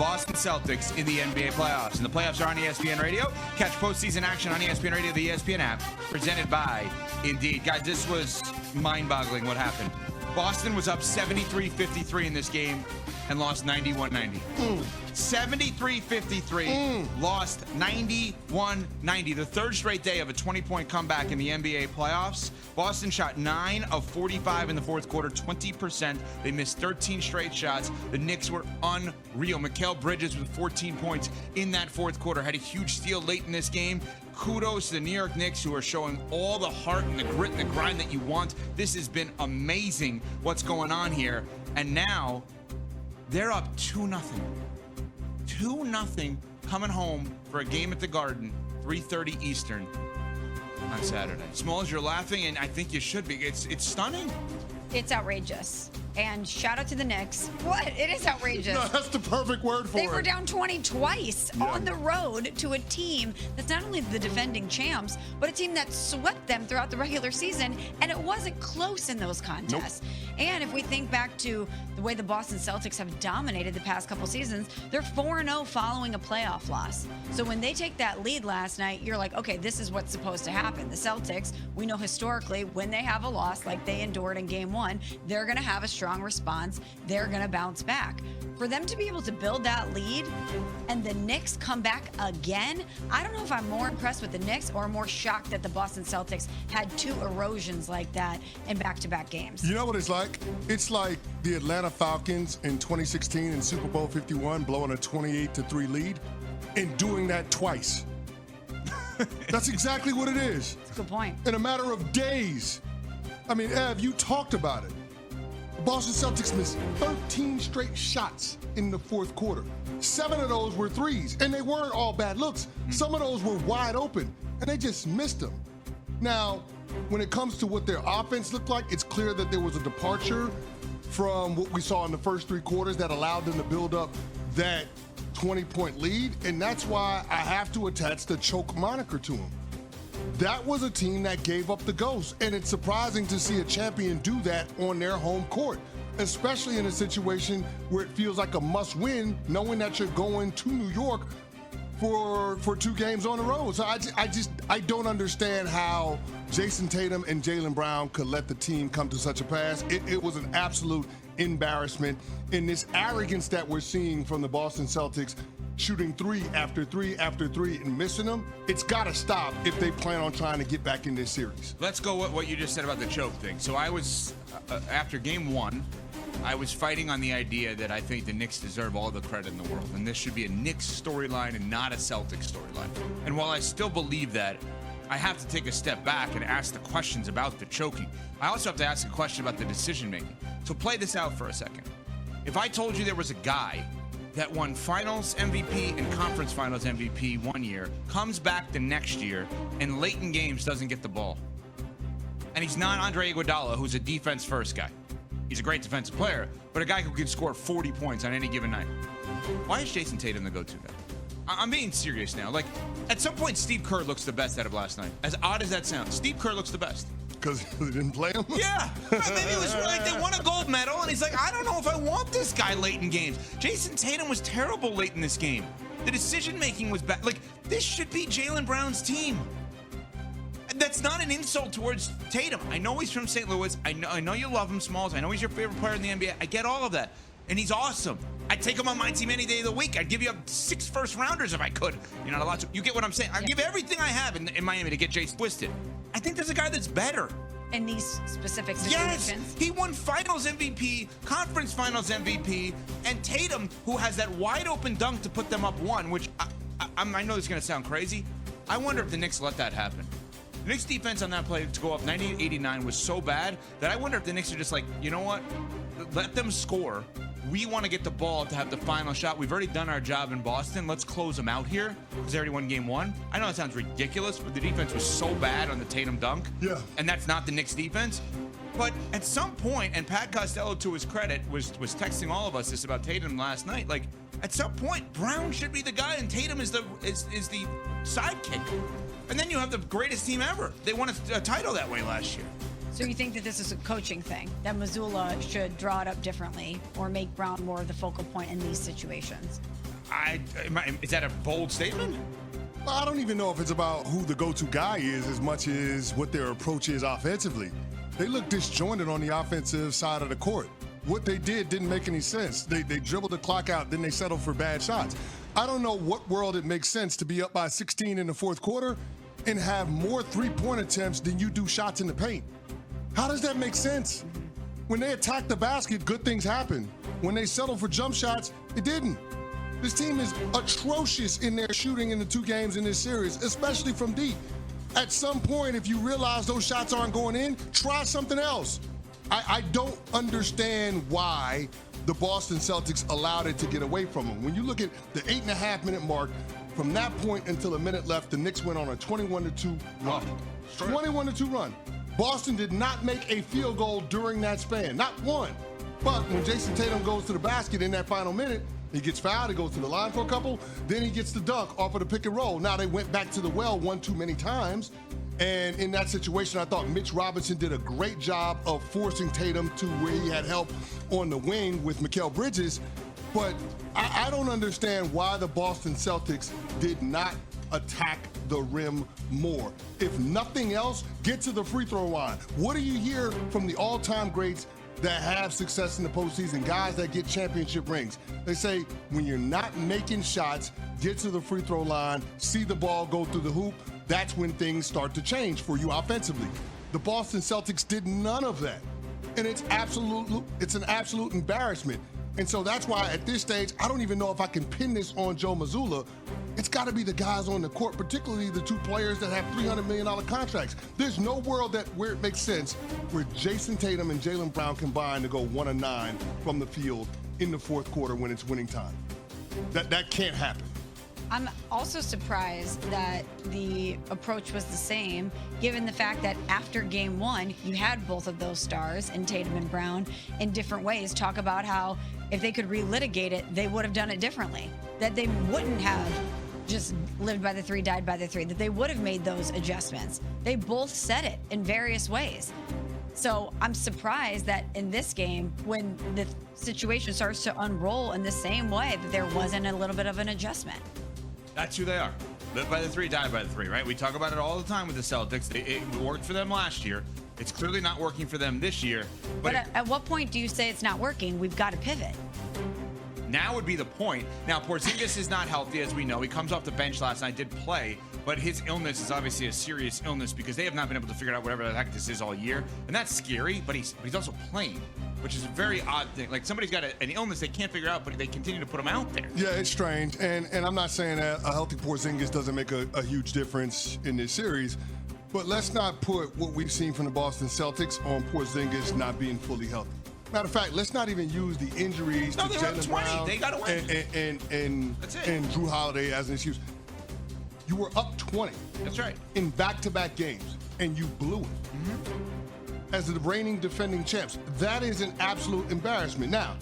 Boston Celtics in the NBA playoffs. And the playoffs are on ESPN Radio. Catch postseason action on ESPN Radio, the ESPN app, presented by Indeed. Guys, this was mind-boggling what happened. Boston was up 73-53 in this game and lost 91-90. 73-53, lost 91-90. The third straight day of a 20-point comeback in the NBA playoffs. Boston shot 9 of 45 in the fourth quarter, 20%. They missed 13 straight shots. The Knicks were unreal. Mikal Bridges with 14 points in that fourth quarter. Had a huge steal late in this game. Kudos to the New York Knicks, who are showing all the heart and the grit and the grind that you want. This has been amazing what's going on here. And now they're up 2-0. 2-0 coming home for a game at the Garden, 3:30 Eastern on Saturday. Smalls, you're laughing, and I think you should be. It's stunning. It's outrageous. And shout out to the Knicks. What? It is outrageous. No, that's the perfect word for it. They were down 20 twice on the road to a team that's not only the defending champs, but a team that swept them throughout the regular season, and it wasn't close in those contests. Nope. And if we think back to the way the Boston Celtics have dominated the past couple seasons, they're 4-0 following a playoff loss. So when they take that lead last night, you're like, okay, this is what's supposed to happen. The Celtics, we know historically, when they have a loss like they endured in Game 1, they're going to have a strong response. They're going to bounce back. For them to be able to build that lead and the Knicks come back again, I don't know if I'm more impressed with the Knicks or more shocked that the Boston Celtics had 2 erosions like that in back-to-back games. You know what it's like? It's like the Atlanta Falcons in 2016 in Super Bowl 51 blowing a 28-3 lead and doing that twice. That's exactly what it is. That's a good point. In a matter of days. I mean, Ev, you talked about it. The Boston Celtics missed 13 straight shots in the fourth quarter. 7 of those were threes, and they weren't all bad looks. Some of those were wide open, and they just missed them. Now, when it comes to what their offense looked like, it's clear that there was a departure from what we saw in the first 3 quarters that allowed them to build up that 20-point lead, and that's why I have to attach the choke moniker to them. That was a team that gave up the ghost, and it's surprising to see a champion do that on their home court, especially in a situation where it feels like a must-win, knowing that you're going to New York for 2 games on the road. So I don't understand how Jason Tatum and Jalen Brown could let the team come to such a pass. It was an absolute embarrassment in this arrogance that we're seeing from the Boston Celtics, shooting 3 after 3 after 3 and missing them. It's got to stop if they plan on trying to get back in this series. Let's go with what you just said about the choke thing. So I was, after Game 1, I was fighting on the idea that I think the Knicks deserve all the credit in the world, and this should be a Knicks storyline and not a Celtics storyline. And while I still believe that, I have to take a step back and ask the questions about the choking. I also have to ask a question about the decision-making. So play this out for a second. If I told you there was a guy that won Finals MVP and Conference Finals MVP one year, comes back the next year, and late in games doesn't get the ball, and he's not Andre Iguodala, who's a defense-first guy. He's a great defensive player, but a guy who can score 40 points on any given night. Why is Jason Tatum the go-to guy? I'm being serious now. Like, at some point, Steve Kerr looks the best out of last night. As odd as that sounds, Steve Kerr looks the best. Because they didn't play him? Yeah. Maybe it was like they won a gold medal, and he's like, I don't know if I want this guy late in games. Jason Tatum was terrible late in this game. The decision-making was bad. Like, this should be Jaylen Brown's team. That's not an insult towards Tatum. I know he's from St. Louis. I know you love him, Smalls. I know he's your favorite player in the NBA. I get all of that. And he's awesome. I'd take him on my team any day of the week. I'd give you 6 first-rounders if I could. You're not allowed to. You get what I'm saying? I'd give everything I have in Miami to get Jason twisted. I think there's a guy that's better. In these specific situations. Yes, he won Finals MVP, Conference Finals MVP, and Tatum, who has that wide-open dunk to put them up 1, which I know this is going to sound crazy. I wonder if the Knicks let that happen. The Knicks' defense on that play to go up 98-89 was so bad that I wonder if the Knicks are just like, you know what? Let them score. We want to get the ball to have the final shot. We've already done our job in Boston. Let's close them out here because they already won Game 1. I know it sounds ridiculous, but the defense was so bad on the Tatum dunk. Yeah. And that's not the Knicks' defense. But at some point, and Pat Costello, to his credit, was texting all of us this about Tatum last night. Like, at some point, Brown should be the guy, and Tatum is the sidekick. And then you have the greatest team ever. They won a title that way last year. So you think that this is a coaching thing, that Mazzulla should draw it up differently or make Brown more of the focal point in these situations? Is that a bold statement? Well, I don't even know if it's about who the go-to guy is as much as what their approach is offensively. They look disjointed on the offensive side of the court. What they did didn't make any sense. They dribbled the clock out, then they settled for bad shots. I don't know what world it makes sense to be up by 16 in the fourth quarter and have more three-point attempts than you do shots in the paint. How does that make sense? When they attack the basket, good things happen. When they settle for jump shots, it didn't. This team is atrocious in their shooting in the two games in this series, especially from deep. At some point, if you realize those shots aren't going in, try something else. I don't understand why the Boston Celtics allowed it to get away from them. When you look at the 8.5-minute mark, from that point until a minute left, the Knicks went on a 21-2 run. 21-2 run. Boston did not make a field goal during that span, not one. But when Jason Tatum goes to the basket in that final minute, he gets fouled, he goes to the line for a couple, then he gets the dunk off of the pick and roll. Now they went back to the well one too many times. And in that situation, I thought Mitch Robinson did a great job of forcing Tatum to where he had help on the wing with Mikal Bridges. But I don't understand why the Boston Celtics did not attack the rim more. If nothing else, get to the free throw line. What do you hear from the all-time greats that have success in the postseason, guys that get championship rings? They say, when you're not making shots, get to the free throw line, see the ball go through the hoop. That's when things start to change for you offensively. The Boston Celtics did none of that. And it's an absolute embarrassment. And so that's why at this stage, I don't even know if I can pin this on Joe Mazzulla. It's got to be the guys on the court, particularly the two players that have $300 million contracts. There's no world where it makes sense where Jason Tatum and Jalen Brown combine to go 1 of 9 from the field in the fourth quarter when it's winning time. That can't happen. I'm also surprised that the approach was the same, given the fact that after game one, you had both of those stars in Tatum and Brown in different ways talk about how if they could relitigate it, they would have done it differently, that they wouldn't have just lived by the three, died by the three, that they would have made those adjustments. They both said it in various ways. So I'm surprised that in this game, when the situation starts to unroll in the same way, that there wasn't a little bit of an adjustment. That's who they are. Live by the three, die by the three, right? We talk about it all the time with the Celtics. It worked for them last year. It's clearly not working for them this year. But at what point do you say it's not working? We've got to pivot. Now would be the point. Now, Porzingis is not healthy, as we know. He comes off the bench last night, did play, but his illness is obviously a serious illness because they have not been able to figure out whatever the heck this is all year. And that's scary, but he's also playing, which is a very odd thing. Like, somebody's got an illness they can't figure out, but they continue to put him out there. Yeah, it's strange. And I'm not saying that a healthy Porzingis doesn't make a huge difference in this series, but let's not put what we've seen from the Boston Celtics on Porzingis not being fully healthy. Matter of fact, let's not even use the injuries to Jalen Brown they got away. and Drew Holiday as an excuse. You were up 20. That's right. In back-to-back games, and you blew it. Mm-hmm. As the reigning defending champs, that is an absolute embarrassment. Now,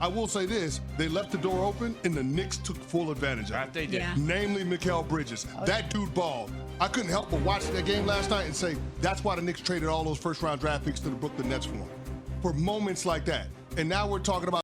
I will say this, they left the door open, and the Knicks took full advantage of it. That they did. Yeah. Namely, Mikal Bridges. That dude balled. I couldn't help but watch that game last night and say, that's why the Knicks traded all those first-round draft picks to the Brooklyn Nets for him. For moments like that. And now we're talking about